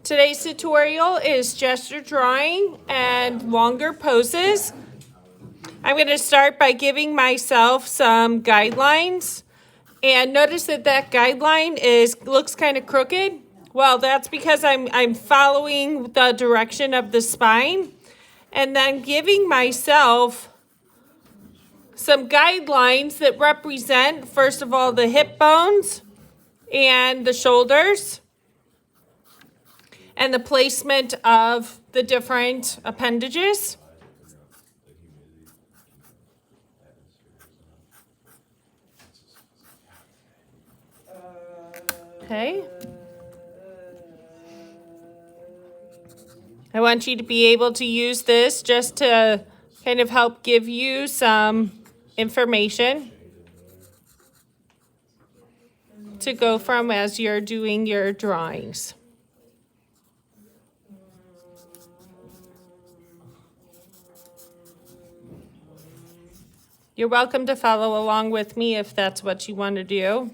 Today's tutorial is gesture drawing and longer poses. I'm going to start by giving myself some guidelines. And notice that guideline looks kind of crooked. Well, that's because I'm following the direction of the spine. And then giving myself some guidelines that represent, first of all, the hip bones and the shoulders, and the placement of the different appendages. Okay. I want you to be able to use this just to kind of help give you some information to go from as you're doing your drawings. You're welcome to follow along with me if that's what you want to do.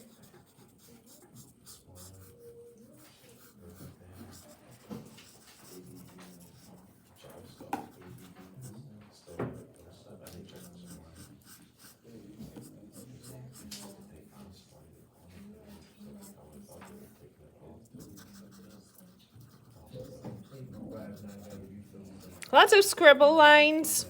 Lots of scribble lines.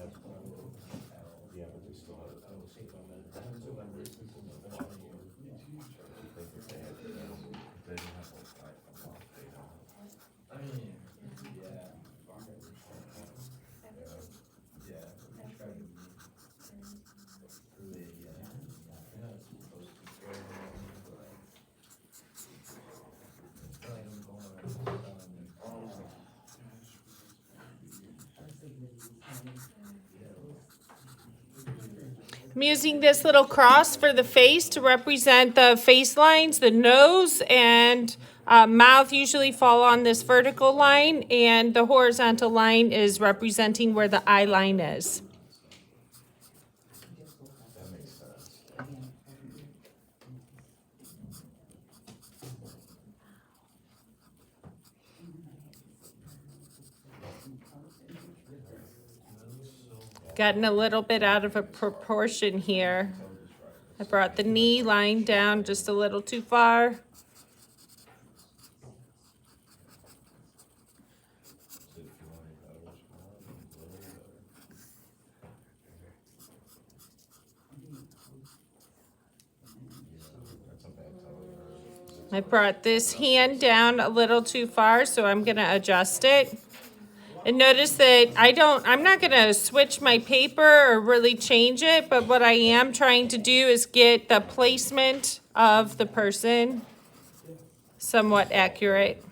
I'm using this little cross for the face to represent the face lines. The nose and mouth usually fall on this vertical line, and the horizontal line is representing where the eye line is. Gotten a little bit out of a proportion here. I brought the knee line down just a little too far. I brought this hand down a little too far, so I'm going to adjust it. And notice that I'm not going to switch my paper or really change it, but what I am trying to do is get the placement of the person somewhat accurate.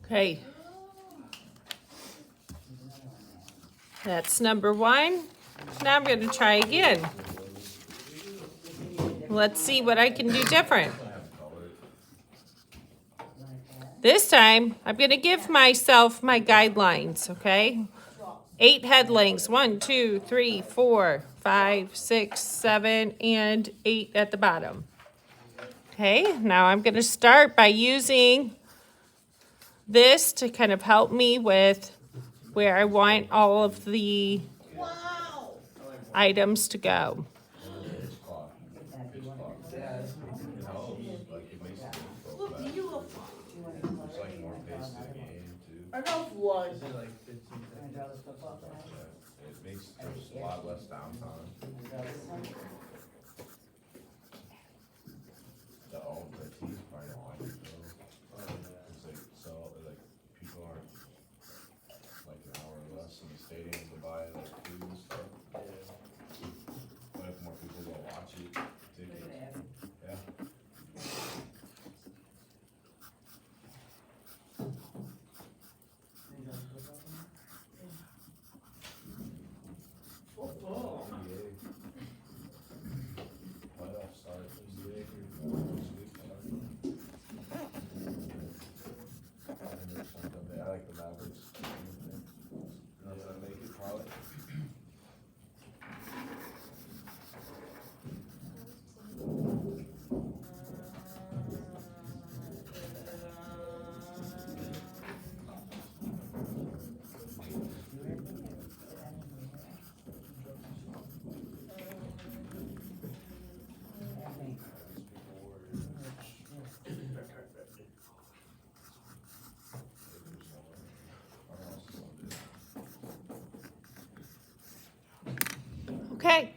Okay. That's number one. Now I'm going to try again. Let's see what I can do different. This time, I'm going to give myself my guidelines, okay? 8 head lengths. 1, 2, 3, 4, 5, 6, 7, and 8 at the bottom. Okay, now I'm going to start by using this to kind of help me with where I want all of the items to go. Enough was. It makes there's a lot less downtime. The team's probably don't like it though. It's like, so, like, people aren't like an hour or less in the stadium to buy like food and stuff. But if more people go watch it, yeah. Playoffs start Tuesday. I like the Mavericks. Make it probably. Okay,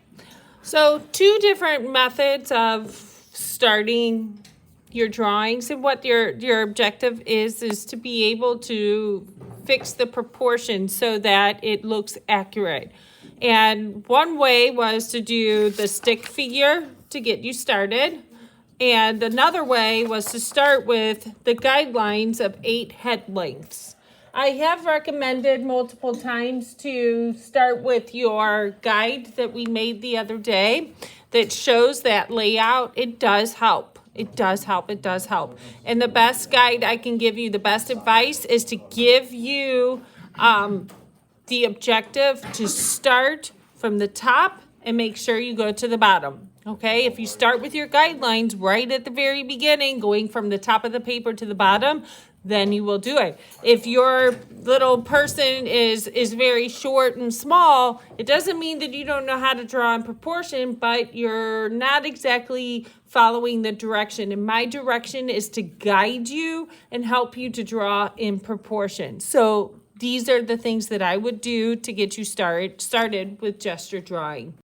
so two different methods of starting your drawings, and what your objective is to be able to fix the proportions so that it looks accurate. And one way was to do the stick figure to get you started. And another way was to start with the guidelines of 8 head lengths. I have recommended multiple times to start with your guide that we made the other day that shows that layout. It does help. It does help. It does help. And the best guide I can give you, the best advice is to give you the objective to start from the top and make sure you go to the bottom. Okay, if you start with your guidelines right at the very beginning, going from the top of the paper to the bottom, then you will do it. If your little person is very short and small, it doesn't mean that you don't know how to draw in proportion, but you're not exactly following the direction. And my direction is to guide you and help you to draw in proportion. So these are the things that I would do to get you started with gesture drawing.